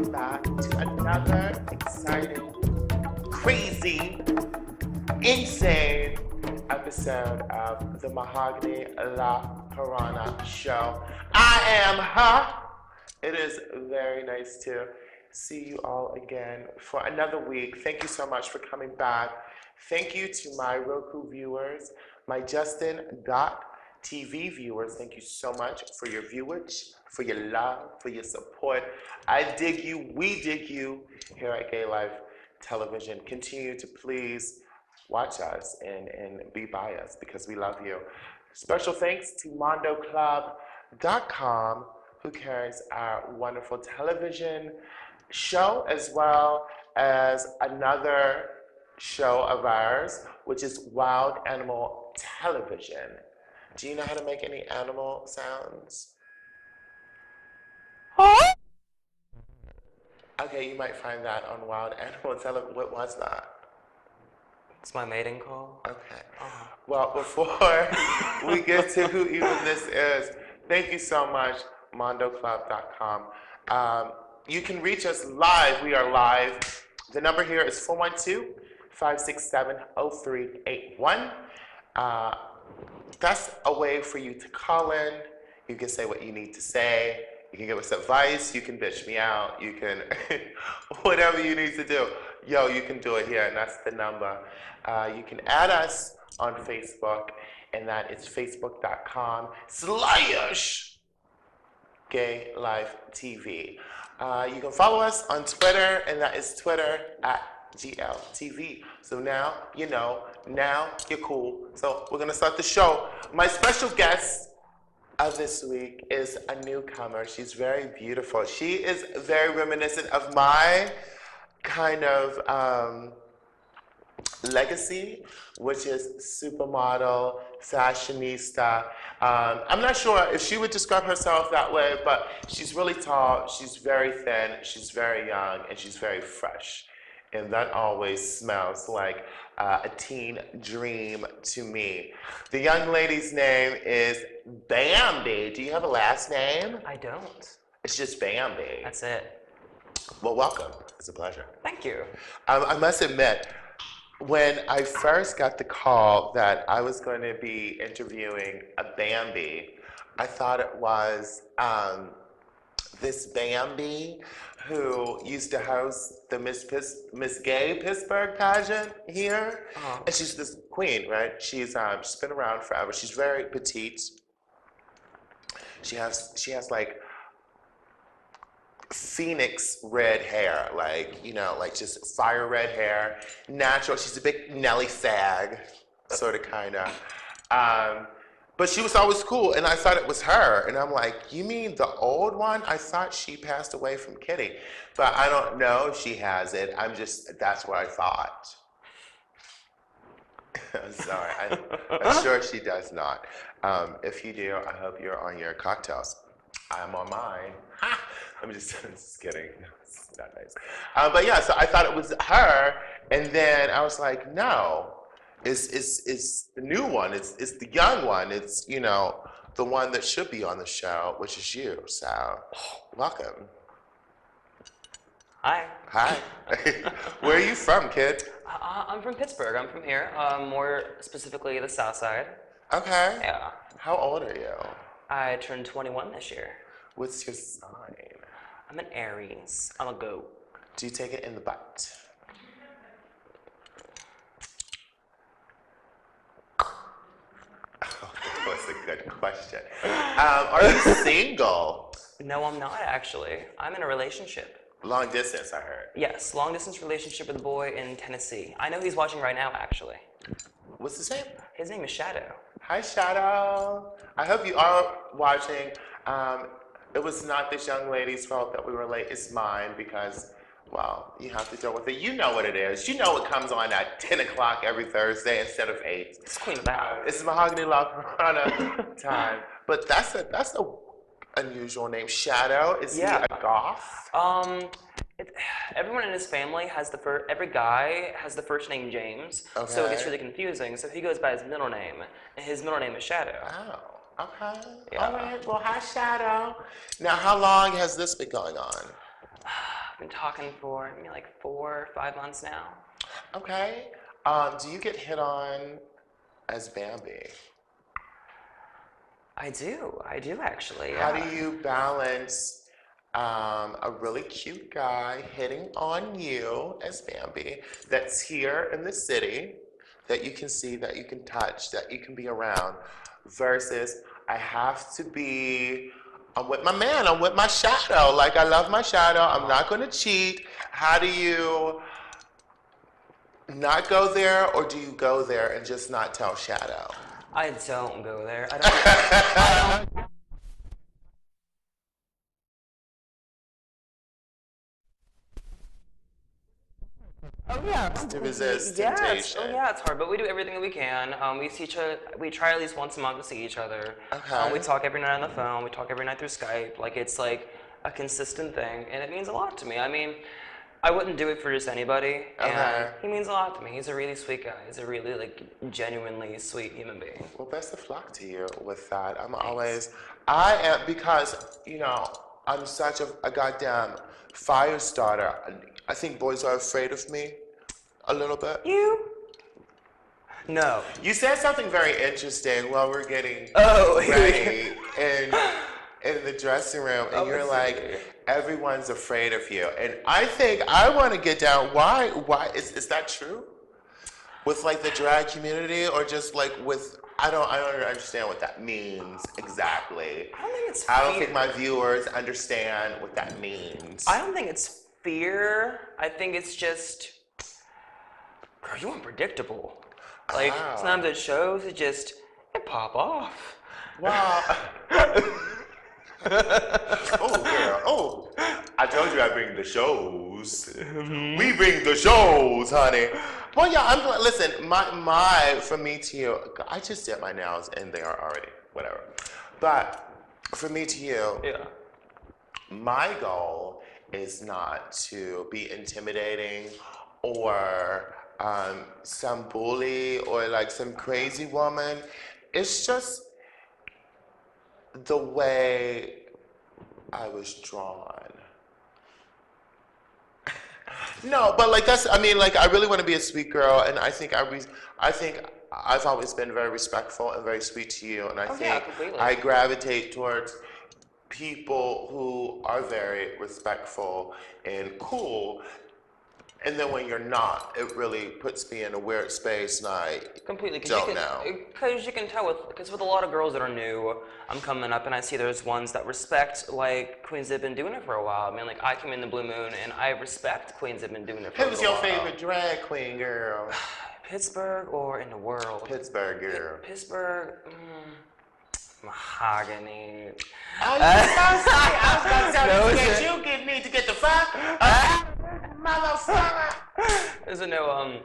welcome back to another exciting, crazy, insane episode of the Mahogany La Piranha Show. I am her. It is very nice to see you all again for another week. Thank you so much for coming back. Thank you to my Roku viewers, my Justin.TV viewers. Thank you so much for your viewage, for your love, for your support. I dig you. We dig you here at Gay Life Television. Continue to please watch us and be by us because we love you. Special thanks to MondoClub.com, who carries our wonderful television show as well as another show of ours, which is Wild Animal Television. Do you know how to make any animal sounds? Huh? Okay, you might find that on Wild Animal Television. What was that? It's my mating call. Okay. Well, before we get to who even this is, thank you so much, MondoClub.com. You can reach us live. We are live. The number here is 412-567-0381. That's a way for you to call in. You can say what you need to say. You can give us advice. You can bitch me out. You can, whatever you need to do. Yo, you can do it here, and that's the number. You can add us on Facebook, and that is facebook.com/Gay Life TV. You can follow us on Twitter, and that is Twitter @GLTV. So now you know, now you're cool. So we're gonna start the show. My special guest of this week is a newcomer. She's very beautiful. She is very reminiscent of my kind of legacy, which is supermodel, fashionista. I'm not sure if she would describe herself that way, but she's really tall, she's very thin, she's very young, and she's very fresh. And that always smells like a teen dream to me. The young lady's name is Bambi. Do you have a last name? I don't. It's just Bambi. That's it. Well, welcome. It's a pleasure. Thank you. I must admit, when I first got the call that I was going to be interviewing a Bambi, I thought it was this Bambi who used to host the Miss Gay Pittsburgh pageant here. Uh-huh. And she's this queen, right? She's been around forever. She's very petite. She has like phoenix red hair, like, you know, like just fire red hair, natural. She's a big Nelly Sag, sort of, kind of. But she was always cool, and I thought it was her. And I'm like, you mean the old one? I thought she passed away from Kitty. But I don't know if she has it. That's what I thought. I'm sorry, I'm sure she does not. If you do, I hope you're on your cocktails. I'm on mine. I'm just kidding. No, it's not nice. But yeah, so I thought it was her, and then I was like, no, it's the new one. It's the young one. It's, you know, the one that should be on the show, which is you. So, welcome. Hi. Hi. Where are you from, kid? I'm from Pittsburgh. I'm from here. More specifically, the South Side. Okay. Yeah. How old are you? I turned 21 this year. What's your sign? I'm an Aries. I'm a goat. Do you take it in the butt? Oh, that was a good question. Are you single? No, I'm not actually. I'm in a relationship. Long distance, I heard. Yes, long distance relationship with a boy in Tennessee. I know he's watching right now, actually. What's his name? His name is Shadow. Hi, Shadow. I hope you are watching. It was not this young lady's fault that we were late. It's mine because, well, you have to deal with it. You know what it is. You know what comes on at 10 o'clock every Thursday instead of 8. It's Queen of the House. It's Mahogany La Piranha time. But that's a unusual name. Shadow, is he a goth? Everyone in his family has every guy has the first name James, so it gets really confusing. So he goes by his middle name, and his middle name is Shadow. Oh. Okay. Yeah. All right. Well, hi, Shadow. Now, how long has this been going on? been talking for maybe like 4 or 5 months now. Okay. Do you get hit on as Bambi? I do actually, How do yeah. you balance a really cute guy hitting on you as Bambi that's here in the city that you can see, that you can touch, that you can be around, versus I have to be, I'm with my man, I'm with my shadow. Like, I love my shadow, I'm not going to cheat. How do you not go there, or do you go there and just not tell shadow? I don't go there. I don't. Oh yeah. To resist Yeah. Oh temptation. yeah. It's hard, but we do everything that we can. We see each other. We try at least once a month to see each other. We Okay. talk every night on the phone. We talk every night through Skype. Like it's like a consistent thing, and it means a lot to me. I mean, I wouldn't do it for just anybody, and Okay. he means a lot to me. He's a really sweet guy. He's a really like genuinely sweet human being. Well, best of luck to you with that. Thanks. I am, because, I'm such a goddamn fire starter. I think boys are afraid of me a little bit. You? No. You said something very interesting while we're getting Oh. ready in the dressing room, and Oh, you're let's like, see. everyone's afraid of you. And I think I want to get down. Why is that true? With like the drag community, or just like with, I don't understand what that means exactly. I don't think it's I don't fear. think my viewers understand what that means. I don't think it's fear. I think it's just, girl, you unpredictable. Like Ah. sometimes at shows, it pop off. Wow. Oh, girl. Oh, I told you I bring the shows. We bring the shows, honey. Well, yeah, I'm glad. Listen, from me to you, I just did my nails and they are already, whatever. But from me to you, Yeah. my goal is not to be intimidating or some bully or like some crazy woman. It's just the way I was drawn. No, but like I mean, like I really want to be a sweet girl, and I think I've always been very respectful and very sweet to you, and I Oh yeah, think completely. I gravitate towards people who are very respectful and cool. And then when you're not, it really puts me in a weird space, and I Completely, don't know. because you can tell because with a lot of girls that are new, I'm coming up and I see there's ones that respect like queens that have been doing it for a while. I mean, like I came in the Blue Moon and I respect queens that have been doing it for a Who's little your while. favorite drag queen, girl? Pittsburgh or in the world? Pittsburgh, girl. Pittsburgh, Mahogany. Oh, you so sweet. I was gonna tell No, you it's that you need to get the fuck motherfucker. There's no.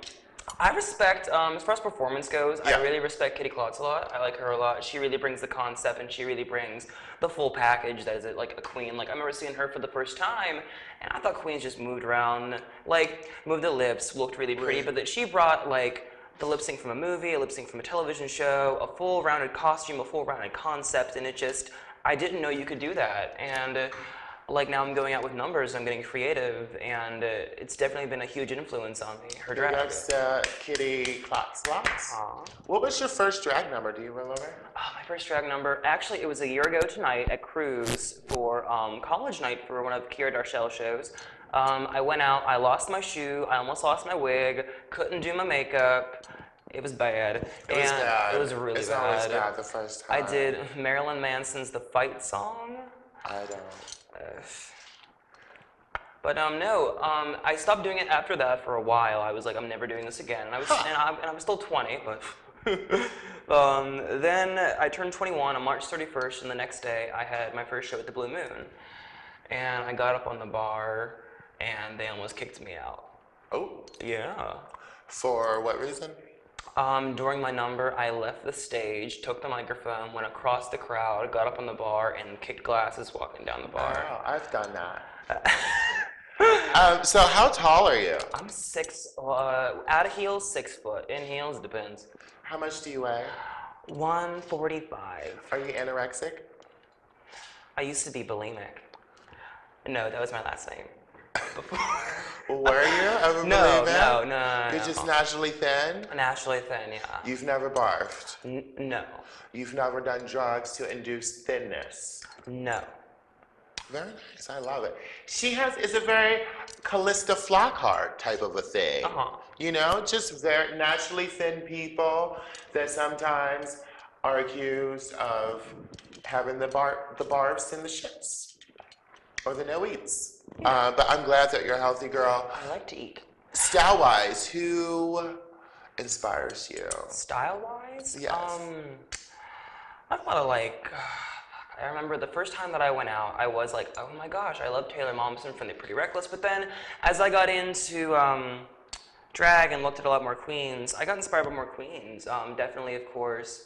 I respect, as far as performance goes, Yeah. I really respect Kitty Klotz a lot. I like her a lot. She really brings the concept and she really brings the full package that is like a queen. Like I remember seeing her for the first time and I thought queens just moved around, like moved the lips, looked really pretty, Right. but that she brought like the lip sync from a movie, a lip sync from a television show, a full rounded costume, a full rounded concept, and I didn't know you could do that. And like now I'm going out with numbers, I'm getting creative, and it's definitely been a huge influence on me. Her drag. That's Kitty Klotz. Aw. What was your first drag number? Do you remember? My first drag number, actually, it was a year ago tonight at Cruise for college night for one of Kiera Darchel's shows. I went out, I lost my shoe, I almost lost my wig, couldn't do my makeup. It was bad. It was bad. It was really it's bad. always bad the first time. I did Marilyn Manson's The Fight song. I don't. But no, I stopped doing it after that for a while. I was like, I'm never doing this again. And I was still 20, but then I turned 21 on March 31st, and the next day I had my first show at the Blue Moon. And I got up on the bar, and they almost kicked me out. Oh. Yeah. For what reason? During my number, I left the stage, took the microphone, went across the crowd, got up on the bar, and kicked glasses walking down the bar. Oh, I've done that. So how tall are you? I'm out of heels, 6 foot. In heels, depends. How much do you weigh? 145. Are you anorexic? I used to be bulimic. No, that was my last name. before. Were you ever No, believing? no, no, no, You're no. just naturally thin? Naturally thin, yeah. You've never barfed? No, You've never done drugs to induce thinness? no. Very nice. I love it. She has is a very Callista Flockhart type of a thing. Uh-huh. You know, just very naturally thin people that sometimes are accused of having the barbs and the shits or the no eats. Yeah. But I'm glad that you're a healthy girl. I like to eat. Style wise, who inspires you? Style-wise, Yes. I thought of like, I remember the first time that I went out, I was like, oh my gosh, I love Taylor Momsen from the Pretty Reckless. But then, as I got into drag and looked at a lot more queens, I got inspired by more queens. Definitely, of course,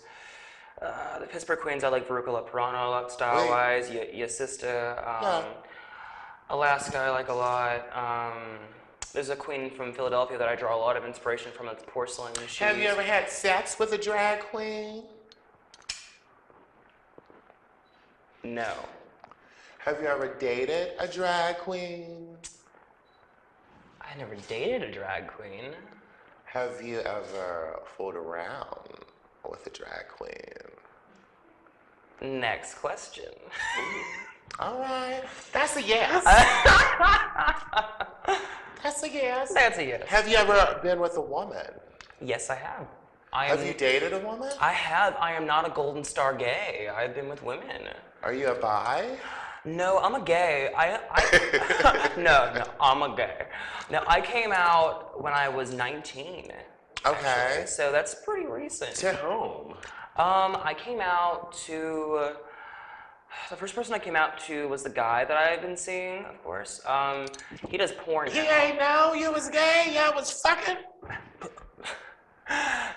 the Pittsburgh queens. I like Veruca Leprano, like style-wise. Your sister, Yeah. Alaska, I like a lot. There's a queen from Philadelphia that I draw a lot of inspiration from. It's porcelain. Have you ever had sex with a drag queen? No. Have you ever dated a drag queen? I never dated a drag queen. Have you ever fooled around with a drag queen? Next question. All right. That's a yes. That's a yes. That's a yes. Have you ever been with a woman? Yes, I have. Have you dated a woman? I have. I am not a Golden Star gay. I've been with women. Are you a bi? No, I'm a gay. No, I'm a gay. No, I came out when I was 19. Okay. Actually, so that's pretty recent. To whom? I came out to. The first person I came out to was the guy that I've been seeing, of course. He does porn. He ain't know you was gay. Y'all was fucking.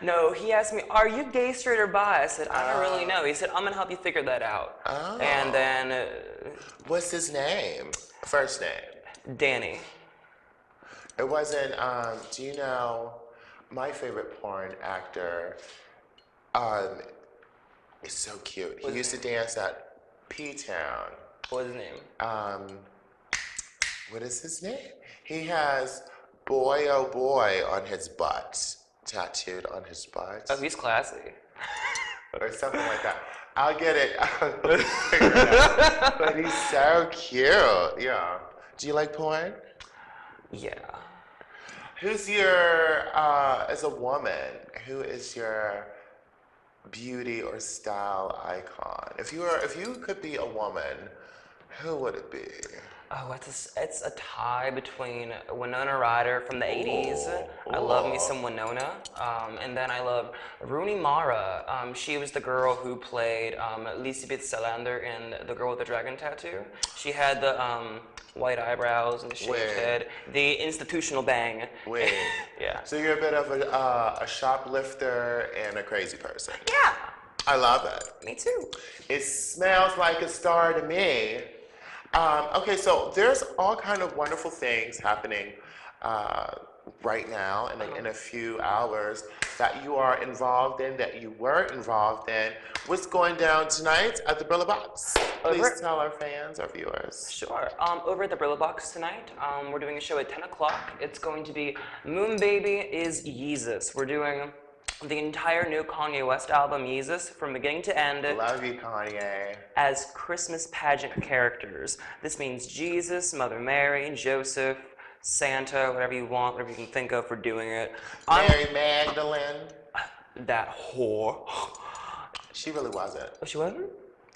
No, he asked me, are you gay, straight, or bi? I said, I don't really know. He said, I'm going to help you figure that out. Oh. And then What's his name? First name? Danny. It wasn't, do you know, my favorite porn actor, is so cute. He used to dance at P-Town. What was his name? What is his name? He has Boy Oh Boy on his butt, tattooed on his butt. Oh, he's classy. Or something like that. I'll get it. I'll figure it out. But he's so cute. Yeah. Do you like porn? Yeah. Who's your, as a woman, who is your beauty or style icon? If you could be a woman, who would it be? Oh, it's a tie between Winona Ryder from the 80s. I love me some Winona. And then I love Rooney Mara. She was the girl who played Lisbeth Salander in The Girl with the Dragon Tattoo. She had the white eyebrows and the shaved head. The institutional bang. Wait. Yeah. So you're a bit of a shoplifter and a crazy person. Yeah. I love it. Me too. It smells like a star to me. Okay, so there's all kind of wonderful things happening right now and in a few hours that you are involved in, that you were involved in. What's going down tonight at the Brilla Box? Please tell our fans, our viewers. Sure. Over at the Brilla Box tonight, we're doing a show at 10 o'clock. It's going to be Moon Baby is Yeezus. We're doing the entire new Kanye West album, Yeezus, from beginning to end. Love you, Kanye. As Christmas pageant characters. This means Jesus, Mother Mary, Joseph, Santa, whatever you want, whatever you can think of for doing it. Mary Magdalene. That whore. She really wasn't. Oh, she wasn't?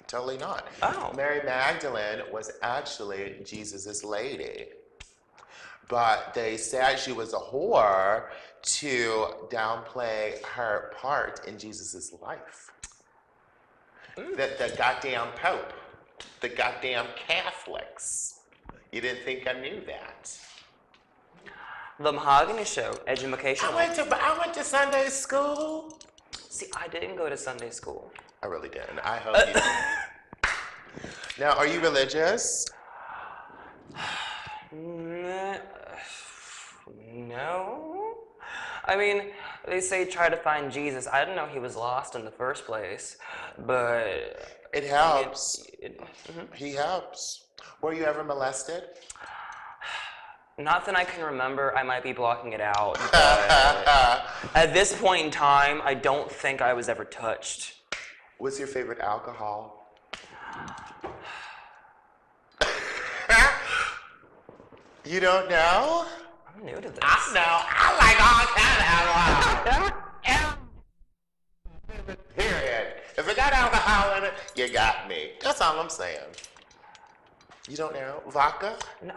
Totally not. Oh. Mary Magdalene was actually Jesus' lady. But they said she was a whore to downplay her part in Jesus' life. The goddamn Pope, the goddamn Catholics. You didn't think I knew that? The Mahogany Show, educational. I went to Sunday school. See, I didn't go to Sunday school. I really didn't. I hope you did. Now, are you religious? No. I mean, they say try to find Jesus. I didn't know he was lost in the first place, but... It helps. He helps. Were you ever molested? Not that I can remember. I might be blocking it out, but at this point in time, I don't think I was ever touched. What's your favorite alcohol? You don't know? I'm new to this. I know. I like all kind of alcohol. Period. If it got alcohol in it, you got me. That's all I'm saying. You don't know? Vodka? No,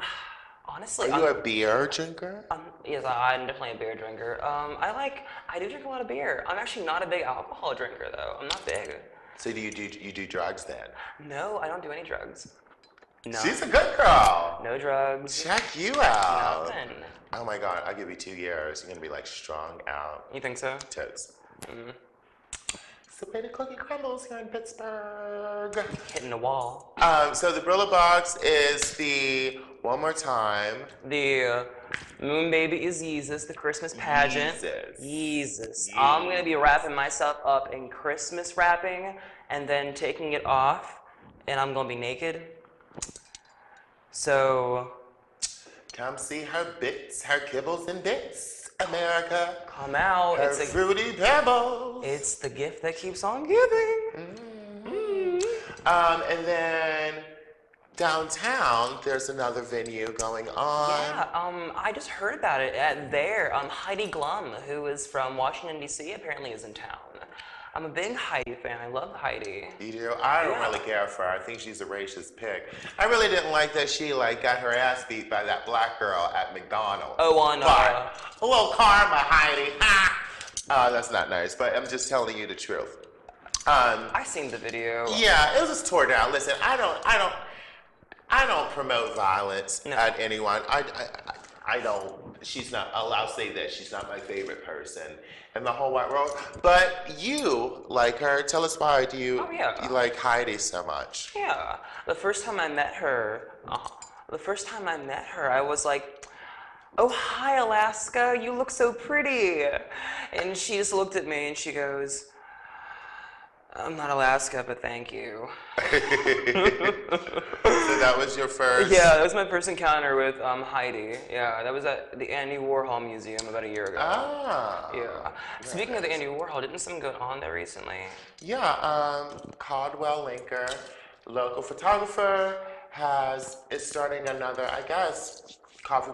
honestly, Are you a beer drinker? yes, I'm definitely a beer drinker. I do drink a lot of beer. I'm actually not a big alcohol drinker, though. I'm not big. So do you do drugs then? No, I don't do any drugs. No. She's a good girl. No drugs. Check you out. Nothing. Oh my God, I'll give you 2 years. You're gonna be like strung out. You think so? Totes. It's the way the cookie crumbles here in Pittsburgh. Hitting the wall. So the Brillo box is the, one more time. The Moon Baby is Yeezus, the Christmas pageant. Yeezus. I'm gonna be wrapping myself up in Christmas wrapping and then taking it off, and I'm gonna be naked. So Come see her bits, her kibbles and bits, America. come out. Her fruity pebbles. It's the gift that keeps on giving. And then downtown, there's another venue going on. Yeah, I just heard about it at there. Heidi Glum, who is from Washington, D.C., apparently is in town. I'm a big Heidi fan. I love Heidi. You do? I don't really care for her. I think she's a racist pig. I really didn't like that she got her ass beat by that black girl at McDonald's. Oh, on But a little karma, Heidi. That's not nice, but I'm just telling you the truth. I seen the video. Yeah, it was just tore down. Listen, I don't promote violence at anyone. I don't. She's not. I'll say that she's not my favorite person in the whole wide world. But you like her. Tell us why do you you like Heidi so much? Yeah. The first time I met her, I was like, "Oh, hi, Alaska. You look so pretty." And she just looked at me and she goes, "I'm not Alaska, but thank you." So that was your first? Yeah, that was my first encounter with Heidi. Yeah, that was at the Andy Warhol Museum about a year ago. Ah. Yeah. Speaking of the Andy Warhol, didn't something go on there recently? Yeah, Caldwell Linker, local photographer, is starting another, I guess, coffee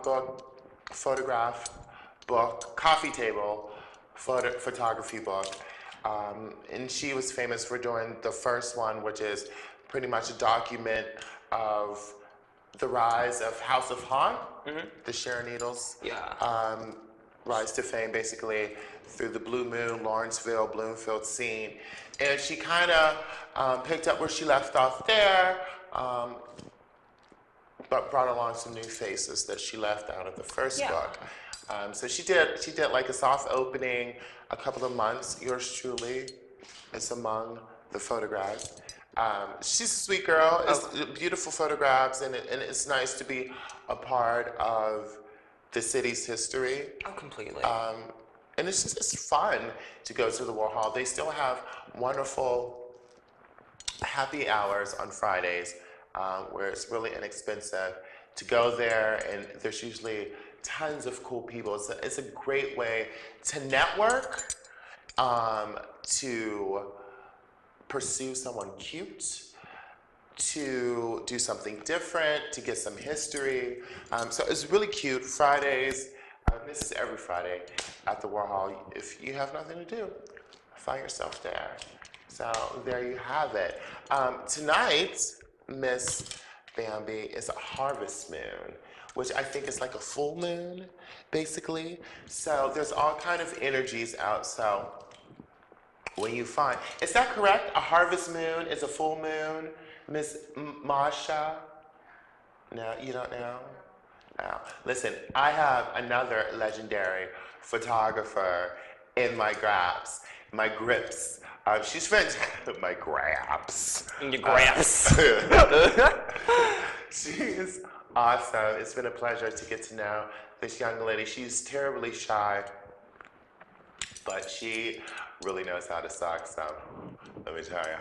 table photography book. And she was famous for doing the first one, which is pretty much a document of the rise of House of Haunt, the Sharon Needles. Yeah. Rise to fame basically through the Blue Moon, Lawrenceville, Bloomfield scene. And she kind of picked up where she left off there, but brought along some new faces that she left out of the first book. So she did like a soft opening, a couple of months. Yours truly is among the photographs. She's a sweet girl. It's beautiful photographs, and it's nice to be a part of the city's history. Oh, completely. And it's fun to go to the Warhol. They still have wonderful happy hours on Fridays where it's really inexpensive to go there, and there's usually tons of cool people. It's a great way to network, to pursue someone cute, to do something different, to get some history. So it's really cute. Fridays, this is every Friday at the Warhol. If you have nothing to do, find yourself there. So there you have it. Tonight, Miss Bambi, is a harvest moon, which I think is like a full moon, basically. So there's all kind of energies out. So when you find, is that correct? A harvest moon is a full moon, Miss Masha? No, you don't know? No. Listen, I have another legendary photographer in my grips. She's fantastic. My graps. Your graps. She is awesome. It's been a pleasure to get to know this young lady. She's terribly shy, but she really knows how to suck, so let me tell you.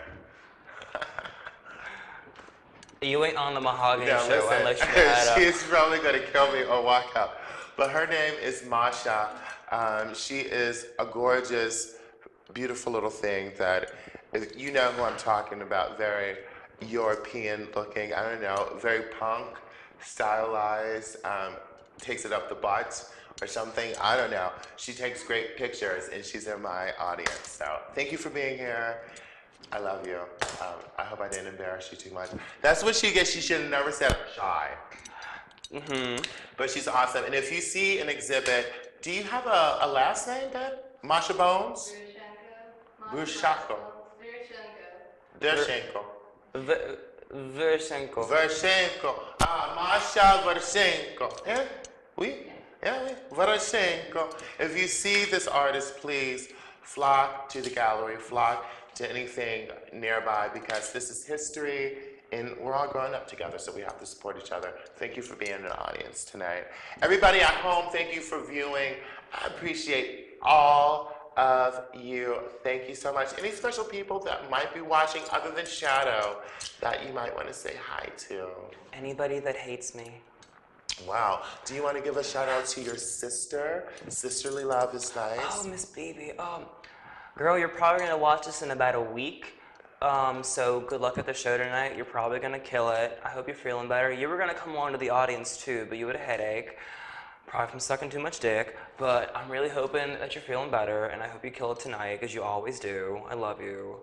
You ain't on the Mahogany Now show listen, unless you know how to. she's probably gonna kill me or walk out. But her name is Masha. She is a gorgeous, beautiful little thing that you know who I'm talking about. Very European looking. I don't know, very punk, stylized. Takes it up the butt or something. I don't know. She takes great pictures and she's in my audience. So thank you for being here. I love you. I hope I didn't embarrass you too much. That's what she gets. She should have never said I'm shy. But she's awesome. And if you see an exhibit, do you have a last name, Ben? Masha Bones? Brushako. Vershenko. Vershenko. Vershenko. Ah, Masha Vershenko. Eh? Oui? Yeah, oui. Vershenko. If you see this artist, please flock to the gallery, flock to anything nearby because this is history and we're all growing up together, so we have to support each other. Thank you for being in the audience tonight. Everybody at home, thank you for viewing. I appreciate all of you. Thank you so much. Any special people that might be watching other than Shadow that you might want to say hi to? Anybody that hates me. Wow. Do you want to give a shout out to your sister? Sisterly love is nice. Oh, Miss Baby. Girl, you're probably gonna watch this in about a week. So good luck at the show tonight. You're probably gonna kill it. I hope you're feeling better. You were gonna come along to the audience too, but you had a headache. Probably from sucking too much dick. But I'm really hoping that you're feeling better, and I hope you kill it tonight, because you always do. I love you.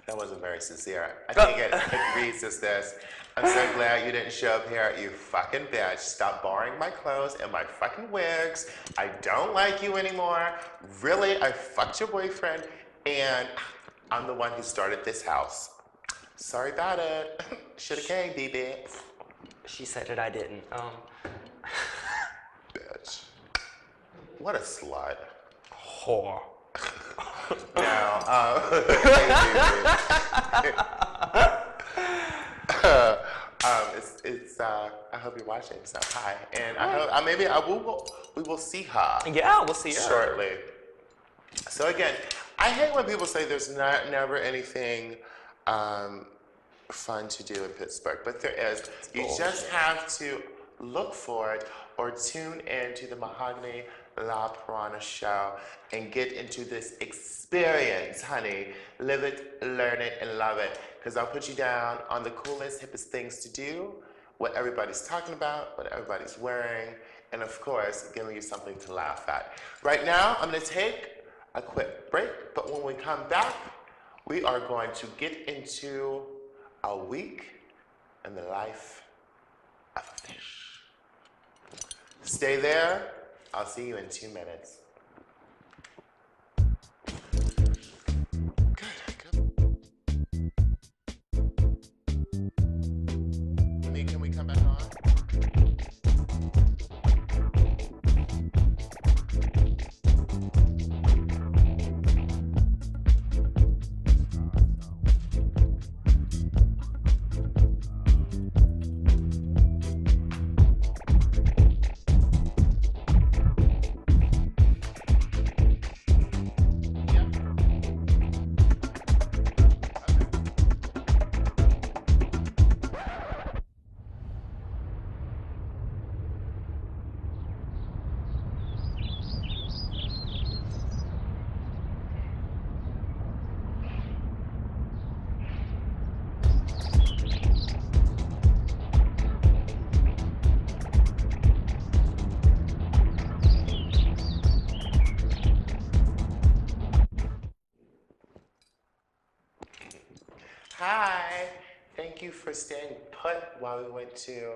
That wasn't very sincere. I think it reads as this. I'm so glad you didn't show up here, you fucking bitch. Stop borrowing my clothes and my fucking wigs. I don't like you anymore. Really, I fucked your boyfriend, and I'm the one who started this house. Sorry about it. Shoulda came, BB. She said it, I didn't. Bitch. What a slut. Whore. Now, I hope you're watching, so hi. And I hope, we will see her. Yeah, we'll see her. Shortly. So again, I hate when people say there's never anything fun to do in Pittsburgh, but there is. You just have to look for it or tune in to the Mahogany La Piranha show and get into this experience, honey. Live it, learn it, and love it. Because I'll put you down on the coolest, hippest things to do, what everybody's talking about, what everybody's wearing, and of course, giving you something to laugh at. Right now, I'm gonna take a quick break, but when we come back, we are going to get into a week in the life of a fish. Stay there. I'll see you in 2 minutes. Good. Can we come back on? Hi, thank you for staying put while we went to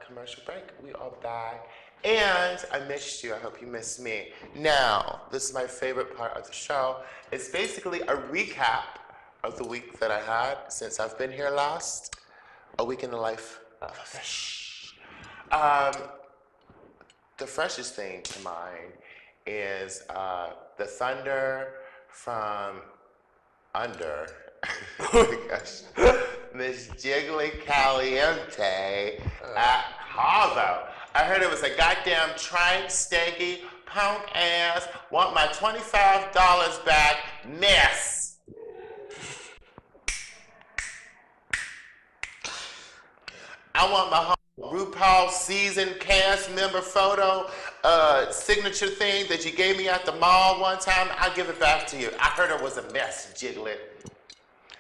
commercial break. We are back, and I missed you. I hope you missed me. Now, this is my favorite part of the show. It's basically a recap of the week that I had since I've been here last. A week in the life of a fish. The freshest thing to mind is the thunder from under. Oh my gosh. Miss Jiggly Caliente at Cavo. I heard it was a goddamn trank, stanky, punk ass, want my $25 back mess. I want my whole RuPaul season cast member photo, signature thing that you gave me at the mall one time. I'll give it back to you. I heard it was a mess, Jiglet.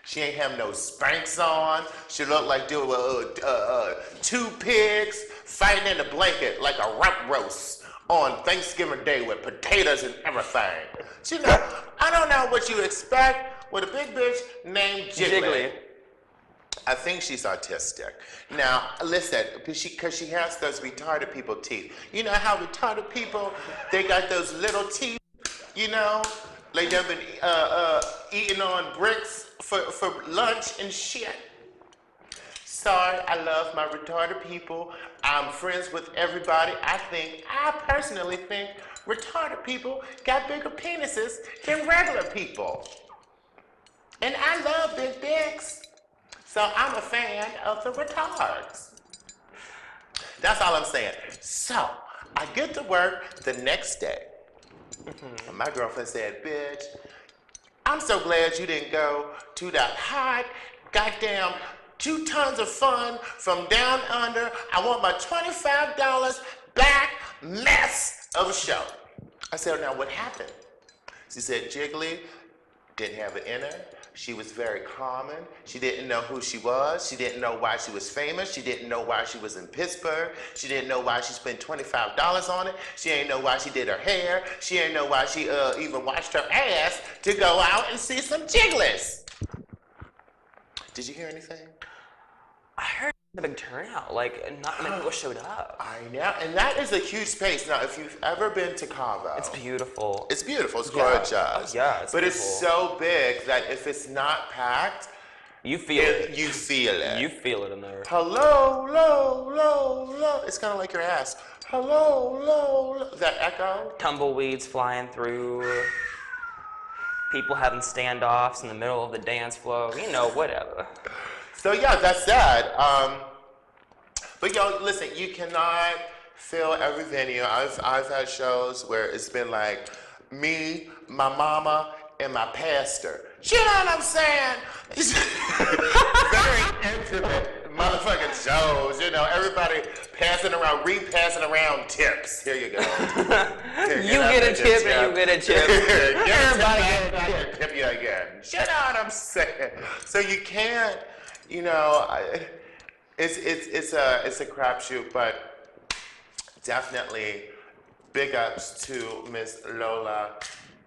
She ain't have no Spanx on. She looked like there were two pigs fighting in a blanket like a rump roast on Thanksgiving Day with potatoes and everything. You know, I don't know what you expect with a big bitch named Jiggly. I think she's autistic. Now, listen, because she has those retarded people teeth. You know how retarded people, they got those little teeth, you know? Like they've been eating on bricks for lunch and shit. Sorry, I love my retarded people. I'm friends with everybody. I personally think retarded people got bigger penises than regular people. And I love big dicks. So I'm a fan of the retards. That's all I'm saying. So I get to work the next day. And my girlfriend said, bitch, I'm so glad you didn't go to that hot, goddamn 2 tons of fun from down under. I want my $25 back mess of a show. I said, now what happened? She said, Jiggly didn't have it in her. She was very common. She didn't know who she was. She didn't know why she was famous. She didn't know why she was in Pittsburgh. She didn't know why she spent $25 on it. She didn't know why she did her hair. She didn't know why she even washed her ass to go out and see some jigglers. Did you hear anything? I heard a big turnout, like not many people showed up. I know, and that is a huge space. Now, if you've ever been to Cabo, It's beautiful. it's beautiful. It's gorgeous. Oh, yeah, it's but beautiful. it's so big that if it's not packed, You feel it. you feel it. You feel it in there. Hello, low, low, low. It's kind of like your ass. Hello, low, low. That echo. Tumbleweeds flying through. People having standoffs in the middle of the dance floor. You know, whatever. So yeah, that's sad. But yo, listen, you cannot fill every venue. I've had shows where it's been like me, my mama, and my pastor. You know what I'm saying? It's very intimate motherfucking shows. You know, everybody passing around, repassing around tips. Here you go. Here, You get a tip and you get a tip. Everybody get a tip. Tip you again. You know what I'm saying? So you can't. You know, it's a crapshoot, but definitely big ups to Miss Lola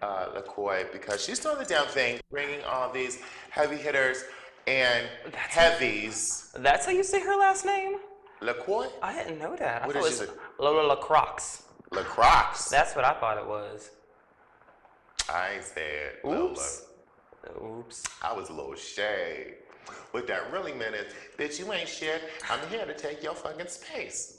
LaCoy because she's doing the damn thing, bringing all these heavy hitters and heavies. That's how you say her last name? LaCoy? I didn't know that. What I thought is it was it? Lola LaCroix. LaCroix. That's what I thought it was. I said Oops. Lola. Oops. I was a little shade. What that really meant is, bitch, you ain't shit. I'm here to take your fucking space.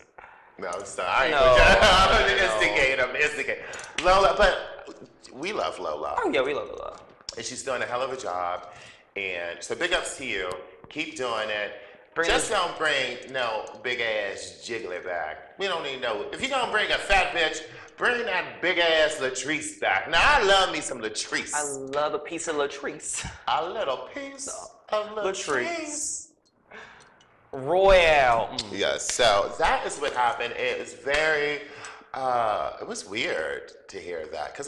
No, sorry. I'm instigating. Lola, but we love Lola. Oh yeah, we love Lola. And she's doing a hell of a job. And so big ups to you. Keep doing it. Just don't bring no big ass Jiggly back. We don't even know. If you're gonna bring a fat bitch, bring that big ass Latrice back. Now I love me some Latrice. I love a piece of Latrice. A little piece of Latrice. Royale. Yes, so that is what happened. It was very, it was weird to hear that. Because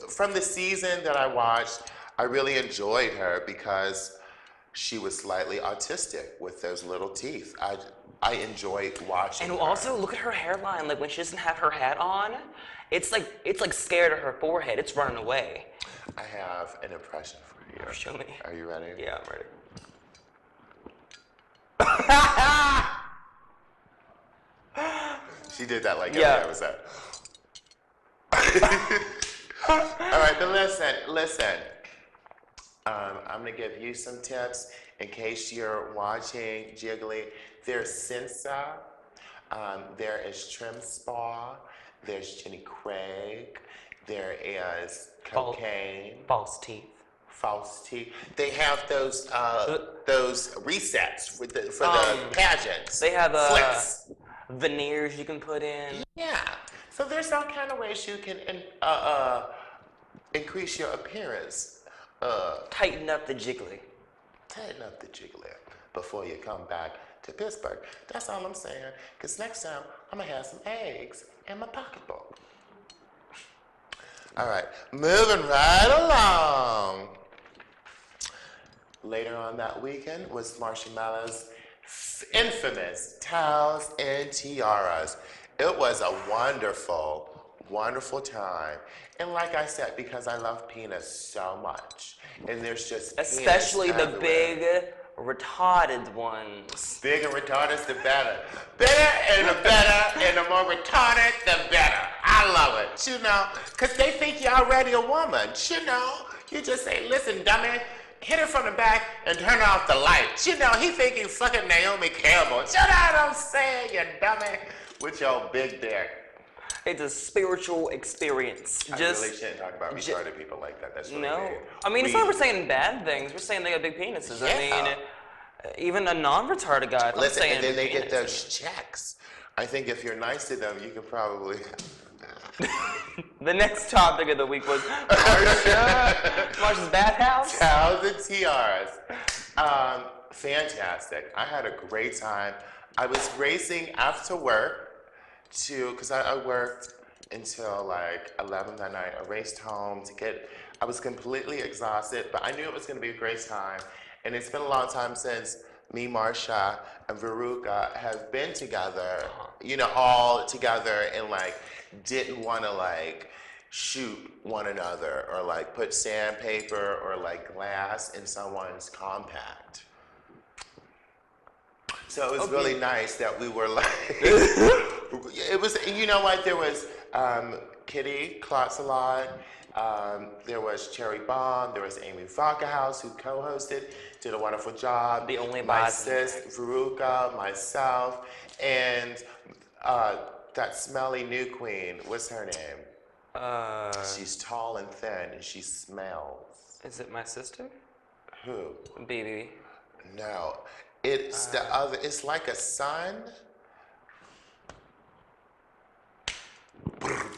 from the season that I watched, I really enjoyed her because she was slightly autistic with those little teeth. I enjoyed watching And her. also look at her hairline. Like when she doesn't have her hat on, it's like scared of her forehead. It's running away. I have an impression for you. Show me. Are you ready? Yeah, I'm ready. She did that like every Yeah. episode. All right, but listen. I'm gonna give you some tips in case you're watching Jiggly. There's Sensa, there is Trim Spa, there's Jenny Craig, there is Cocaine, False teeth. False teeth. They have those resets for the pageants. They have flips. veneers you can put in. Yeah. So there's all kind of ways you can increase your appearance. Tighten up the jiggly. Tighten up the Jiggly before you come back to Pittsburgh. That's all I'm saying. Because next time, I'm going to have some eggs in my pocketbook. All right, moving right along. Later on that weekend was Marshmallow's infamous Towels and Tiaras. It was a wonderful, wonderful time. And like I said, because I love penis so much, and there's just Especially penis the everywhere. big, retarded ones. Big and retarded, the better. Bigger and the better, and the more retarded, the better. I love it, you know, because they think you're already a woman, you know. You just say, listen, dummy, hit her from the back and turn off the lights. You know, he think you fucking Naomi Campbell. You know what I'm saying, you dummy, with your big dick. It's a spiritual experience. I really shouldn't talk about retarded people like that. That's really mean. I mean, it's not we're saying bad things. We're saying they got big penises. Yeah. I mean, even a non-retarded guy. If I'm Listen, saying and then they big get penis. those checks. I think if you're nice to them, you can probably... The next topic of the week was Marsha's bathhouse. Towels and tiaras. Fantastic. I had a great time. I was racing after work because I worked until like 11 that night. I raced home I was completely exhausted, but I knew it was going to be a great time. And it's been a long time since me, Marsha, and Veruca have been together, you know, all together and like didn't want to like shoot one another or like put sandpaper or like glass in someone's compact. So it was really nice that we were like, it was, you know what, there was Kitty Klotz a lot, there was Cherry Bomb, there was Amy Falcahouse who co-hosted, did a wonderful job. The only my boss. sis, Veruca, myself, and that smelly new queen, what's her name? She's tall and thin and she smells. Is it my sister? Who? BB. No. It's the other, it's like a sun.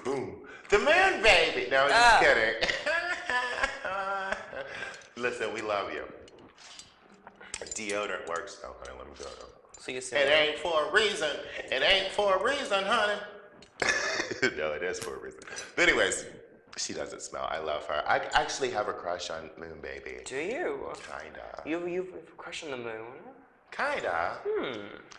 Boom. The moon baby. No, just kidding. Listen, we love you. Deodorant works though, honey. Let me go though. So you It said ain't for a reason. It ain't for a reason, honey. No, it is for a reason. But anyways, she doesn't smell. I love her. I actually have a crush on Moon Baby. Do you? Kinda. You've a crush on the moon? Kinda.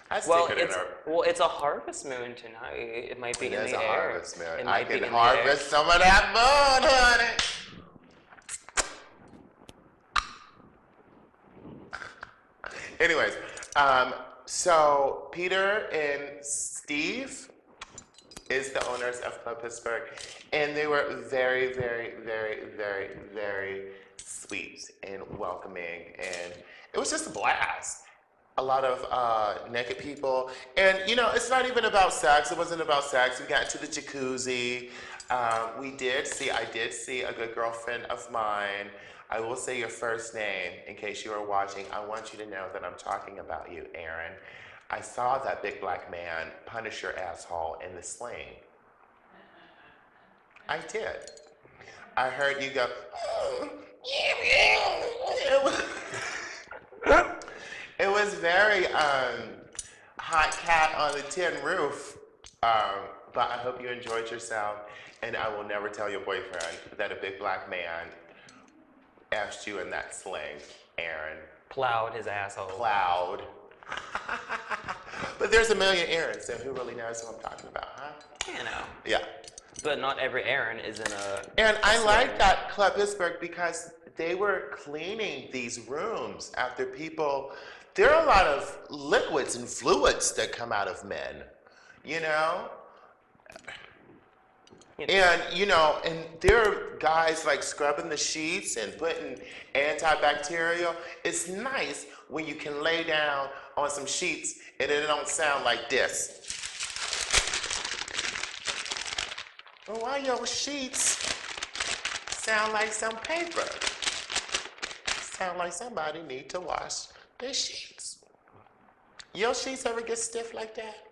I stick Well, it in her. it's a harvest moon tonight. It might be It in is the a air. harvest moon. It I might be can in the air. harvest some of that moon, honey. Anyways, so Peter and Steve is the owners of Club Pittsburgh, and they were very, very, very, very, very sweet and welcoming, and it was just a blast. A lot of naked people, and you know, it's not even about sex. It wasn't about sex. We got into the jacuzzi. I did see a good girlfriend of mine. I will say your first name in case you are watching. I want you to know that I'm talking about you, Aaron. I saw that big black man punish your asshole in the sling. I did. I heard you go, oh, it was, it was very hot cat on the tin roof. But I hope you enjoyed yourself, and I will never tell your boyfriend that a big black man asked you in that sling, Aaron. Plowed his asshole. Plowed. But there's a million Aarons, so who really knows who I'm talking about, huh? You know. Yeah. But not every Aaron is in a. And I like that Club Pittsburgh because they were cleaning these rooms after people. There are a lot of liquids and fluids that come out of men, you know? And, you know, and there are guys like scrubbing the sheets and putting antibacterial. It's nice when you can lay down on some sheets and it don't sound like this. Well, why your sheets sound like some paper? Sound like somebody need to wash their sheets. Your sheets ever get stiff like that?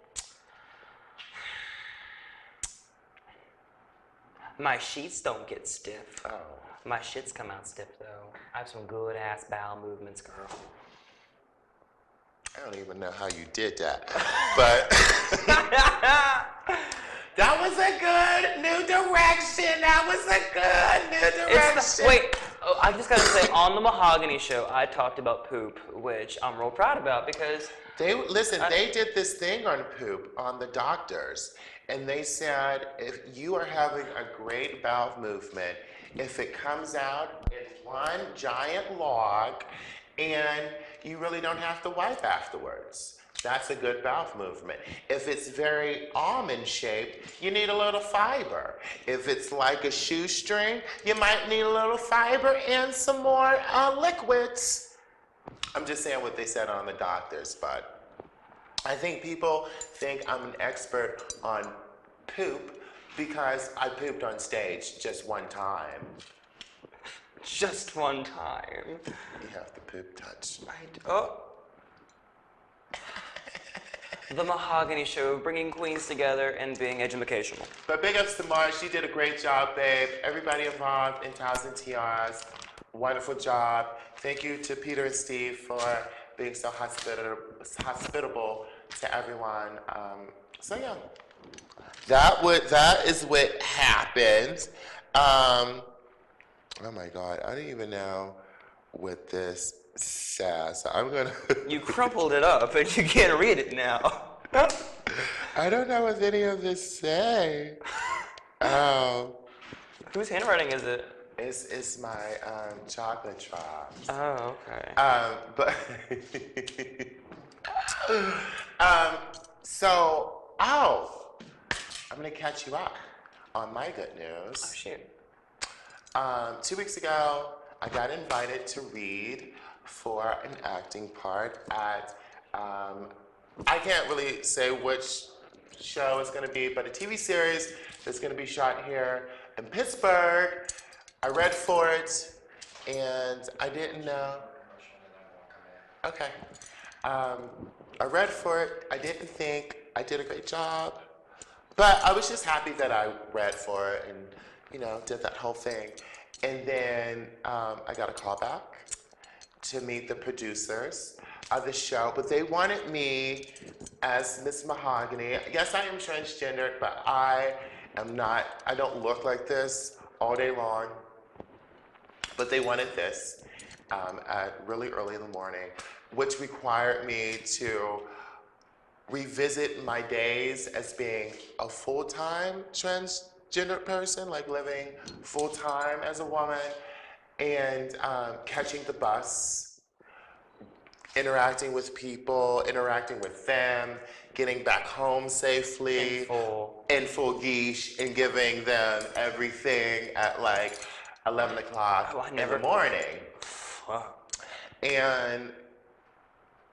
My sheets don't get stiff. Oh. My shits come out stiff though. I have some good ass bowel movements, girl. I don't even know how you did that. But that was a good new direction. That was a good new direction. Wait, oh, I just gotta say, on the Mahogany show, I talked about poop, which I'm real proud about because They did this thing on poop on the doctors, and they said if you are having a great bowel movement, if it comes out in one giant log, and you really don't have to wipe afterwards. That's a good bowel movement. If it's very almond shaped, you need a little fiber. If it's like a shoestring, you might need a little fiber and some more liquids. I'm just saying what they said on the doctors, but I think people think I'm an expert on poop because I pooped on stage just one time. just one time. You have the poop touch. Oh. The Mahogany show, bringing queens together and being educational. But big ups to Marge. She did a great job, babe. Everybody involved in Towels and Tiaras, wonderful job. Thank you to Peter and Steve for being so hospitable to everyone. So yeah, that is what happened. Oh my God, I don't even know what this says. So I'm gonna. You crumpled it up and you can't read it now. I don't know what any of this say. Oh. Whose handwriting is it? It's my chocolate drops. Oh, okay. But I'm gonna catch you up on my good news. Oh, shoot. 2 weeks ago, I got invited to read for an acting part at, I can't really say which show it's going to be, but a TV series that's going to be shot here in Pittsburgh. I read for it, and I didn't know. Okay. I read for it. I didn't think I did a great job, but I was just happy that I read for it and, did that whole thing. And then I got a call back to meet the producers of the show, but they wanted me as Miss Mahogany. Yes, I am transgender, but I am not, I don't look like this all day long. But they wanted this at really early in the morning, which required me to revisit my days as being a full-time transgender person, like living full-time as a woman, and catching the bus, interacting with people, interacting with them, getting back home safely, in full geesh, and giving them everything at like 11 o'clock in the morning. Wow. And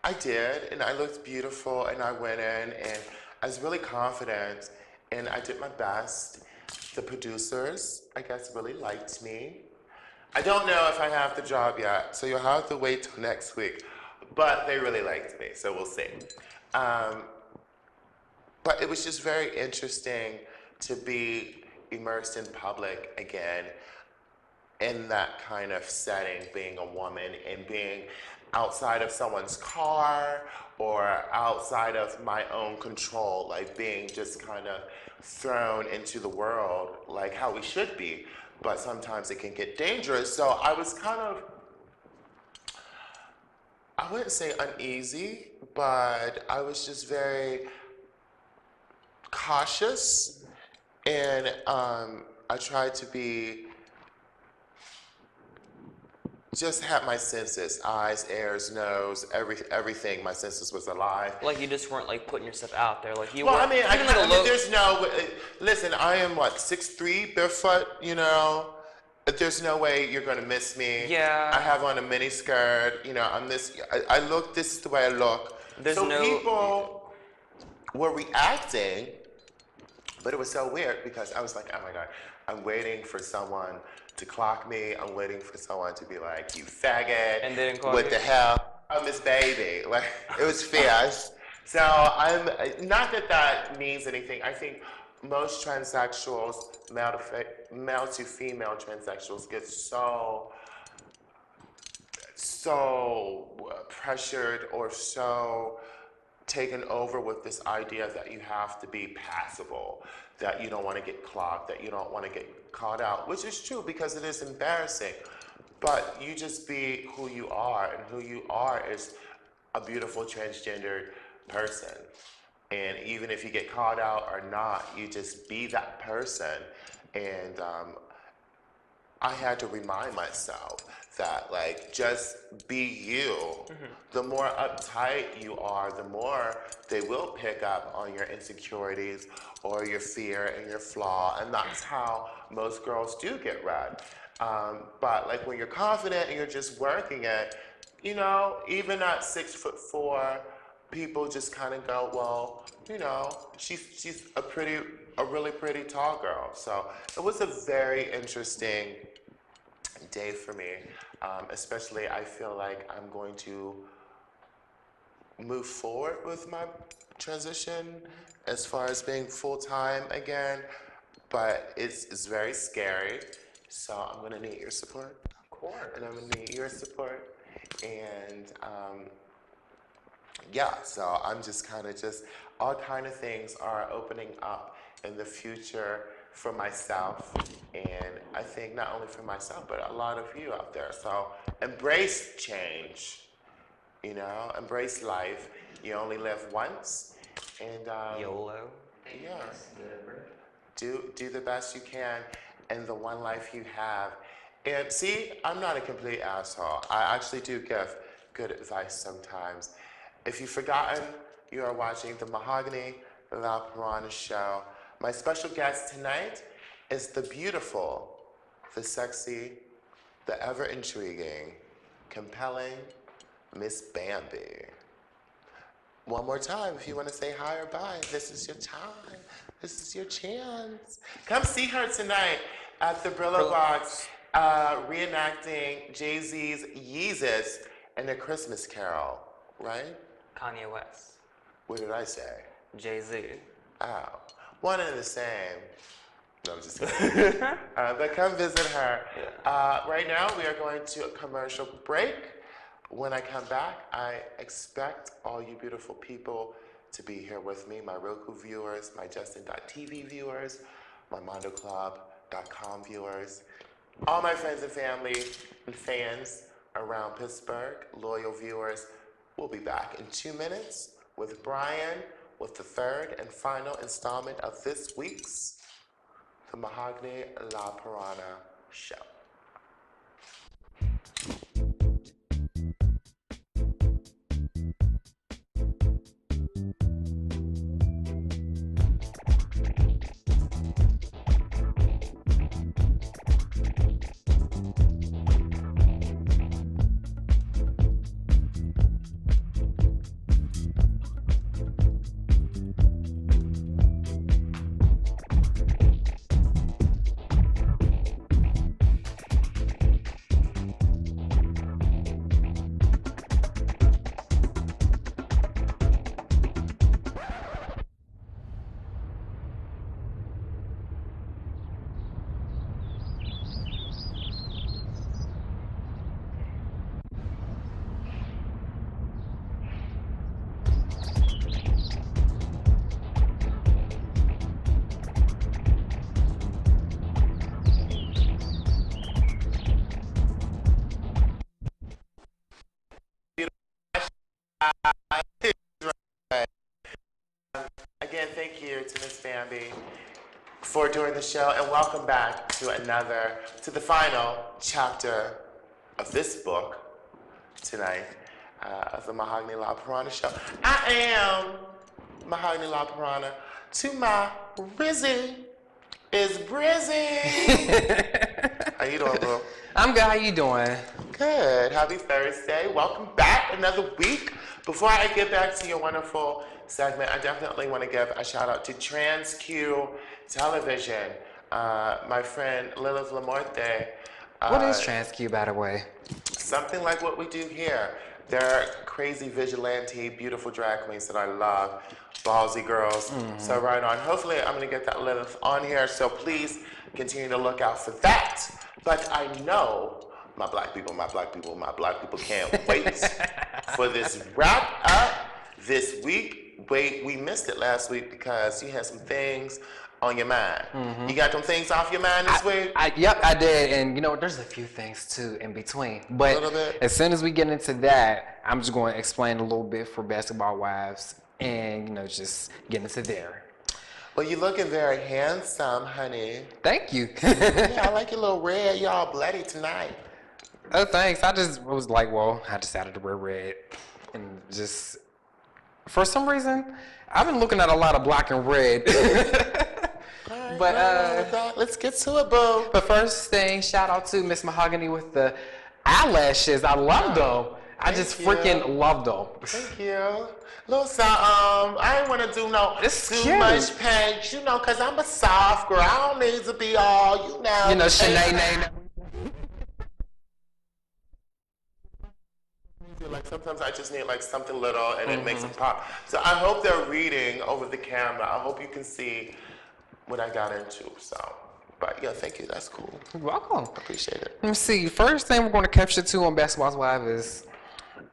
I did, and I looked beautiful, and I went in, and I was really confident, and I did my best. The producers, I guess, really liked me. I don't know if I have the job yet, so you'll have to wait till next week. But they really liked me, so we'll see. But it was just very interesting to be immersed in public again, in that kind of setting, being a woman and being outside of someone's car or outside of my own control, like being just kind of thrown into the world like how we should be. But sometimes it can get dangerous. So I was kind of, I wouldn't say uneasy, but I was just very cautious, and I tried to be, just have my senses, eyes, ears, nose, everything. My senses was alive. Like you just weren't like putting yourself out there, like you Well, were. I mean, there's no. Listen, I am what 6'3", barefoot. There's no way you're gonna miss me. Yeah. I have on a mini skirt. I'm this. I look. This is the way I look. People were reacting, but it was so weird because I was like, oh my God, I'm waiting for someone to clock me. I'm waiting for someone to be like, you faggot. And they didn't clock what you? the hell? I'm Miss Baby. Like, it was fierce. So I'm, not that that means anything. I think most transsexuals, male to female transsexuals, get so so pressured or so taken over with this idea that you have to be passable, that you don't want to get clocked, that you don't want to get caught out, which is true because it is embarrassing. But you just be who you are, and who you are is a beautiful transgendered person. And even if you get caught out or not, you just be that person. And I had to remind myself that, like, just be you. The more uptight you are, the more they will pick up on your insecurities or your fear and your flaw. And that's how most girls do get read. But like when you're confident and you're just working it, you know, even at 6'4", people just kind of go, well, you know, she's a really pretty tall girl. So it was a very interesting day for me. Especially, I feel like I'm going to move forward with my transition as far as being full-time again, but it's very scary. So I'm gonna need your support. Of course. And I'm gonna need your support. And yeah, so I'm just all kind of things are opening up in the future for myself, and I think not only for myself, but a lot of you out there. So embrace change, you know, embrace life. You only live once, and YOLO. yeah, do the best you can in the one life you have. And see, I'm not a complete asshole. I actually do give good advice sometimes. If you've forgotten, you are watching the Mahogany La Piranha Show. My special guest tonight is the beautiful, the sexy, the ever intriguing, compelling Miss Bambi. One more time, if you want to say hi or bye, this is your time. This is your chance. Come see her tonight at the Brillo Box, reenacting Jay-Z's Yeezus and A Christmas Carol, right? Kanye West. What did I say? Jay-Z. Oh, one and the same. No, I'm just kidding. But come visit her. Right now, we are going to a commercial break. When I come back, I expect all you beautiful people to be here with me, my Roku viewers, my Justin.tv viewers, my MondoClub.com viewers, all my friends and family and fans around Pittsburgh, loyal viewers. We'll be back in 2 minutes with Brian with the third and final installment of this week's The Mahogany La Piranha Show. Again, thank you to Miss Bambi for doing the show, and welcome back to the final chapter of this book tonight, of the Mahogany La Piranha Show. I am Mahogany La Piranha. To my Rizzy is Brizzy. How you doing, bro? I'm good. How you doing? Good. Happy Thursday. Welcome back another week. Before I get back to your wonderful segment, I definitely want to give a shout out to TransQ Television. My friend Lilith Lamorte. What is TransQ, by the way? Something like what we do here. They're crazy vigilante, beautiful drag queens that I love. Ballsy girls. So right on. Hopefully I'm going to get that Lilith on here. So please continue to look out for that. But I know my black people, my black people, my black people can't wait for this wrap up this week. Wait, we missed it last week because you had some things on your mind. You got them things off your mind this week? Yep, I did. And you know, there's a few things too in between. But little bit. as soon as we get into that, I'm just going to explain a little bit for Basketball Wives and, you know, just get into there. Well, you're looking very handsome, honey. Thank you. Yeah, I like your little red. You're all bloody tonight. Oh, thanks. I just was like, well, I decided to wear red. And just, for some reason, I've been looking at a lot of black and red. All right, But let's get to it, boo. But first thing, shout out to Miss Mahogany with the eyelashes. I love them. I just freaking love them. Thank you. Little something. I ain't want to do too cute. much paint, you know, because I'm a soft girl. I don't need to be all, you know. You know, Shanae. Like sometimes I just need like something little and it makes it pop. So I hope they're reading over the camera. I hope you can see what I got into. So, but yeah, thank you. That's cool. You're welcome. Appreciate it. Let me see. First thing we're going to capture too on Basketball Wives is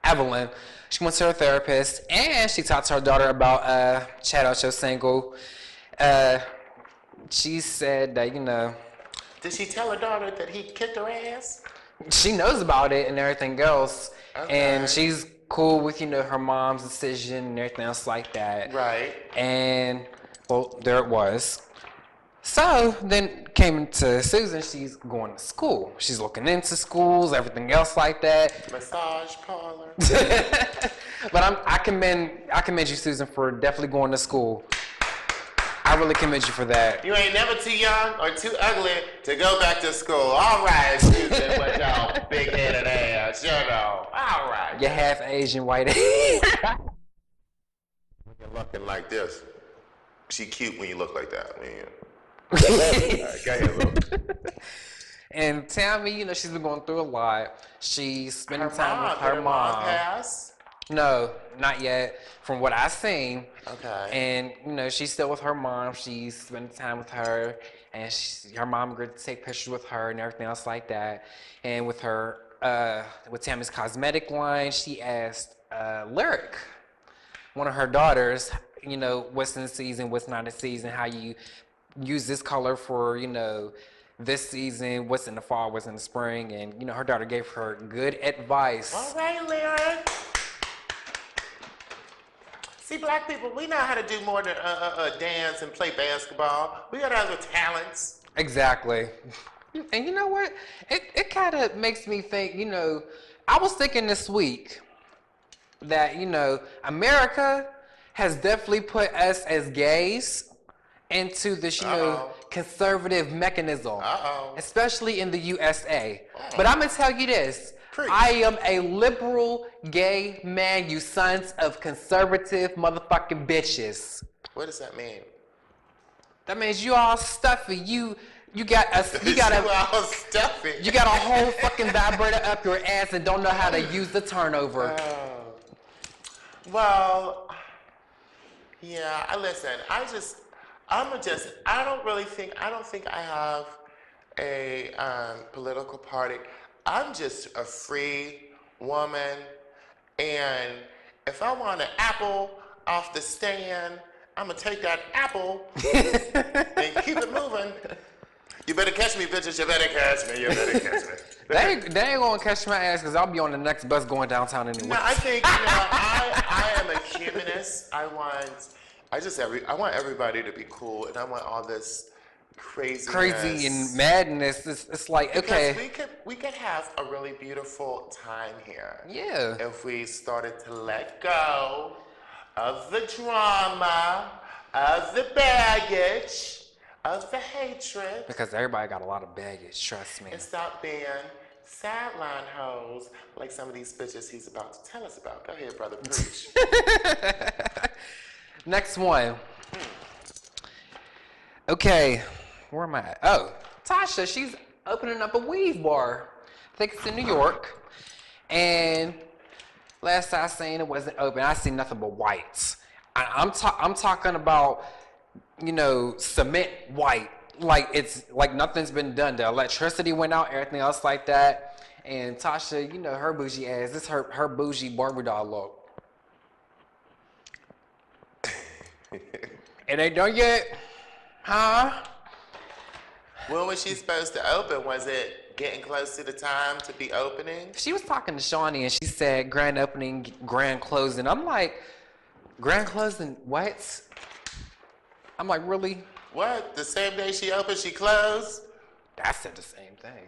Evelyn. She went to her therapist and she talked to her daughter about Chad Ocho single. She said that, you know, Did she tell her daughter that he kicked her ass? she knows about it and everything else. Okay. And she's cool with, you know, her mom's decision and everything else like that. Right. And, well, there it was. So then came into Susan, she's going to school. She's looking into schools, everything else like that. Massage parlor. But I commend you, Susan, for definitely going to school. I really commend you for that. You ain't never too young or too ugly to go back to school. All right, Susan, with your big-headed ass, you know. All right. You're half Asian, white Asian. You're looking like this. She cute when you look like that. All right, go ahead, Lou. And Tammy, you know, she's been going through a lot. She's spending time with Did her mom. pass? No, not yet. From what I've seen. Okay. And, you know, she's still with her mom. She's spending time with her. And her mom agreed to take pictures with her and everything else like that. And with her, with Tammy's cosmetic line, she asked Lyric, one of her daughters, you know, what's in season, what's not in season, how you use this color for, you know, this season, what's in the fall, what's in the spring. And, you know, her daughter gave her good advice. All right, Lyric. See, black people, we know how to do more than dance and play basketball. We got other talents. Exactly. And you know what? It kind of makes me think, you know, I was thinking this week that, you know, America has definitely put us as gays into this, you know, conservative mechanism. Especially in the USA. But I'm going to tell you this. I am a liberal gay man, you sons of conservative motherfucking bitches. What does that mean? That means you all stuffy. You got a whole fucking vibrator up your ass and don't know how to use the turnover. Well, yeah. I don't think I have a political party. I'm just a free woman, and if I want an apple off the stand, I'm gonna take that apple and keep it moving. You better catch me, bitches. You better catch me. You better catch me. They ain't gonna catch my ass because I'll be on the next bus going downtown anyway. No, I think I am a humanist. I want everybody to be cool, and I want all this crazy and madness. It's like, okay. Because we could have a really beautiful time here. Yeah. If we started to let go of the drama, of the baggage, of the hatred. Because everybody got a lot of baggage, trust me. And stop being sideline hoes like some of these bitches he's about to tell us about. Go ahead, brother, preach. Next one. Okay. Where am I at? Oh, Tasha, she's opening up a weave bar. I think it's in New York. And last I seen it wasn't open. I seen nothing but whites. I'm talking about, you know, cement white. Like it's like nothing's been done. The electricity went out, everything else like that. And Tasha, you know her bougie ass. This her bougie Barbie doll look. It ain't done yet, huh? When was she supposed to open? Was it getting close to the time to be opening? She was talking to Shawnee and she said grand opening, grand closing. I'm like, grand closing, what? I'm like, really? What? The same day she opened, she closed? I said the same thing.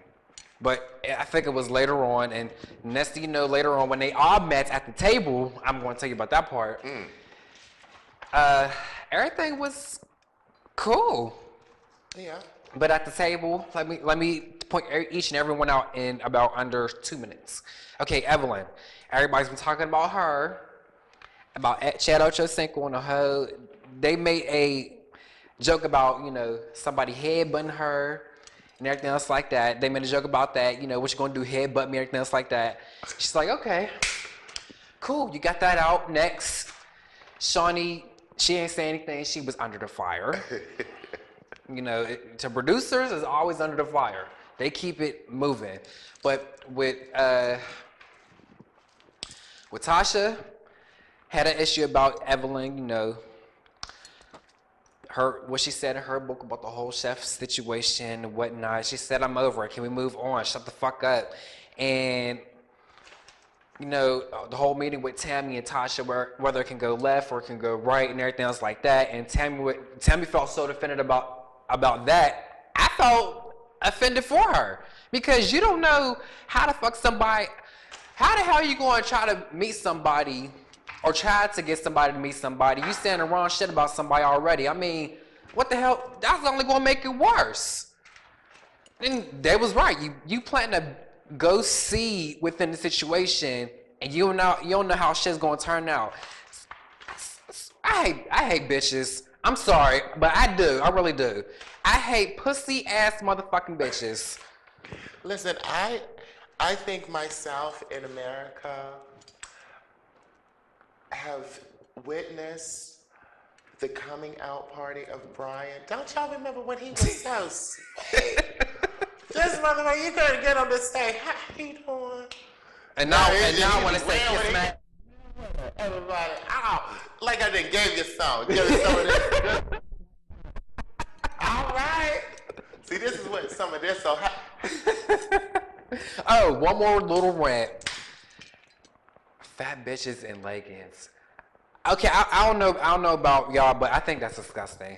But I think it was later on, and next thing you know, later on when they all met at the table, I'm going to tell you about that part. Everything was cool. Yeah. But at the table, let me point each and every one out in about under 2 minutes. Okay, Evelyn. Everybody's been talking about her, about Chad Ochocinco and the whole. They made a joke about, you know, somebody headbutting her and everything else like that. They made a joke about that, you know, what you gonna do, headbutt me, everything else like that. She's like, okay, cool, you got that out. Next, Shawnee, she ain't say anything. She was under the fire. You know, to producers, is always under the fire. They keep it moving. But with Tasha, had an issue about Evelyn, you know, what she said in her book about the whole chef situation and whatnot. She said, I'm over it. Can we move on? Shut the fuck up. And, you know, the whole meeting with Tammy and Tasha, whether it can go left or it can go right and everything else like that. And Tammy felt so offended about that. I felt offended for her. Because you don't know how the hell are you going to try to meet somebody or try to get somebody to meet somebody? You saying the wrong shit about somebody already. I mean, what the hell? That's only going to make it worse. And they was right. You planting a ghost seed within the situation, and you don't know how shit's going to turn out. I hate bitches. I'm sorry, but I do. I really do. I hate pussy ass motherfucking bitches. Listen, I think myself in America have witnessed the coming out party of Brian. Don't y'all remember when he was so sweet? This motherfucker, you couldn't get him to say, how you doing? And now I want to say kiss my everybody. Ow. Like I didn't give you some. Give you some of this. All right. See, this is what some of this so Oh, one more little rant. Fat bitches in leggings. Okay, I don't know about y'all, but I think that's disgusting.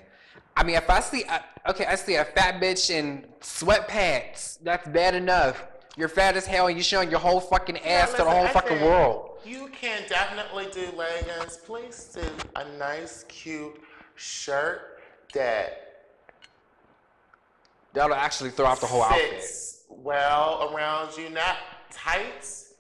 I mean, if I see a fat bitch in sweatpants, that's bad enough. You're fat as hell and you're showing your whole fucking ass to the whole fucking world. You can definitely do leggings. Please do a nice, cute shirt that'll actually throw off the whole outfit. Fits well around you, not tights,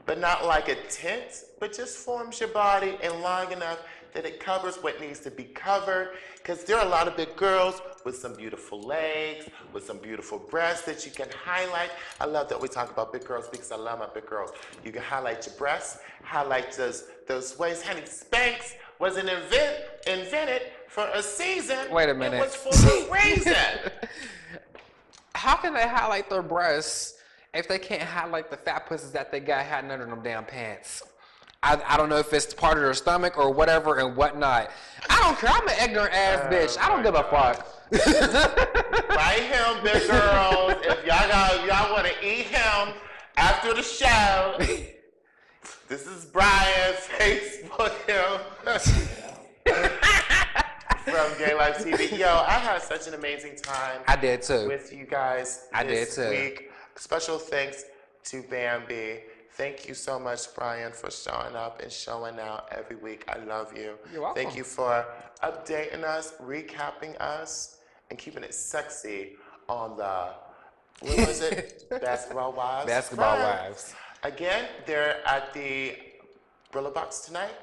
but not like a tent, but just forms your body and long enough that it covers what needs to be covered. Because there are a lot of big girls with some beautiful legs, with some beautiful breasts that you can highlight. I love that we talk about big girls because I love my big girls. You can highlight your breasts, highlight those waist. Honey, Spanx wasn't invented for a season. Wait a minute. It was for a reason. How can they highlight their breasts if they can't highlight the fat pussies that they got hiding under them damn pants? I don't know if it's part of their stomach or whatever and whatnot. I don't care. I'm an ignorant ass bitch. I don't give a fuck. Right him, big girls. If y'all want to eat him after the show, this is Brian's Facebook him. From Gay Life TV. Yo, I had such an amazing time. I did too. With you guys this week. Special thanks to Bambi. Thank you so much, Brian, for showing up and showing out every week. I love you. You're welcome. Thank you for updating us, recapping us, and keeping it sexy on the, what was it? Basketball Wives. Basketball Wives. Again, they're at the Brillo Box tonight.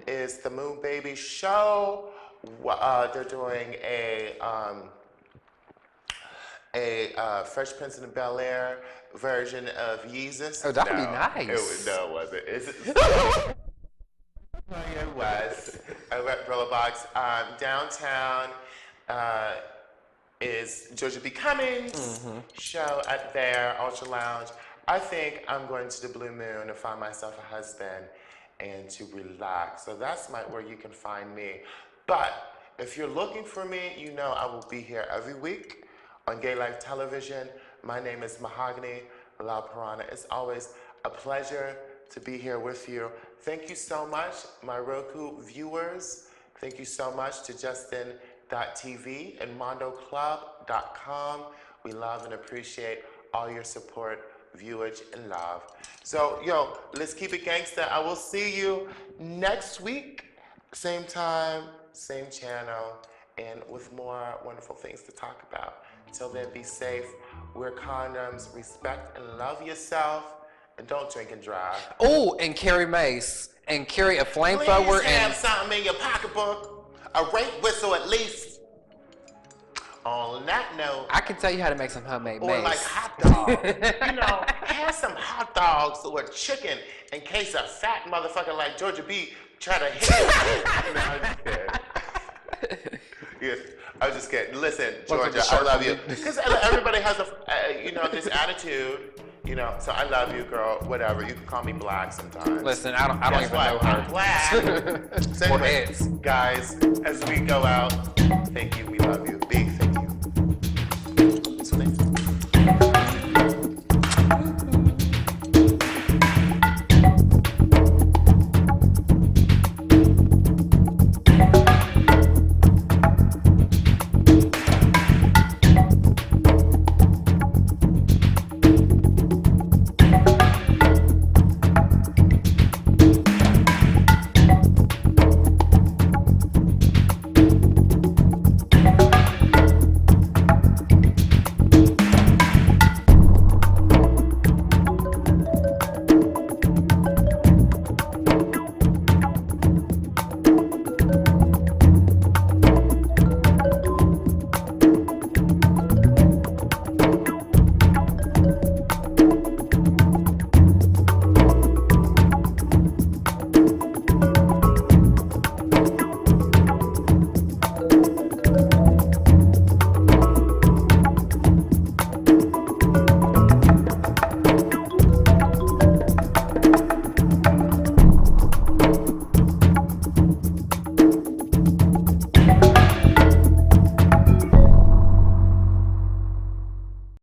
Is the Moon Baby show. They're doing a Fresh Prince of Bel-Air version of Yeezus. Oh, that would be nice. It wasn't. It was. Over at Brillo Box. Downtown is Georgia B. Cummings show at their Ultra Lounge. I think I'm going to the Blue Moon to find myself a husband and to relax. So that's where you can find me. But if you're looking for me, you know I will be here every week on Gay Life Television. My name is Mahogany La Piranha. It's always a pleasure to be here with you. Thank you so much, my Roku viewers. Thank you so much to Justin.tv and MondoClub.com. We love and appreciate all your support, viewage, and love. So, let's keep it gangsta. I will see you next week, same time, same channel, and with more wonderful things to talk about. Until then, be safe, wear condoms, respect and love yourself, and don't drink and drive. Oh, and carry mace, and carry a flamethrower, Please have and something in your pocketbook, a rape whistle at least. On that note, I can tell you how to make some homemade or mace. like hot dogs. Have some hot dogs or chicken in case a fat motherfucker like Georgia B try to hit you. No, I'm just kidding. Yes, I was just kidding. Listen, Georgia, I love you. Because everybody has this attitude. So I love you, girl. Whatever. You can call me black sometimes. Listen, I don't even know I'm her. black. So Or anyway, heads. guys, as we go out, thank you. We love you. Big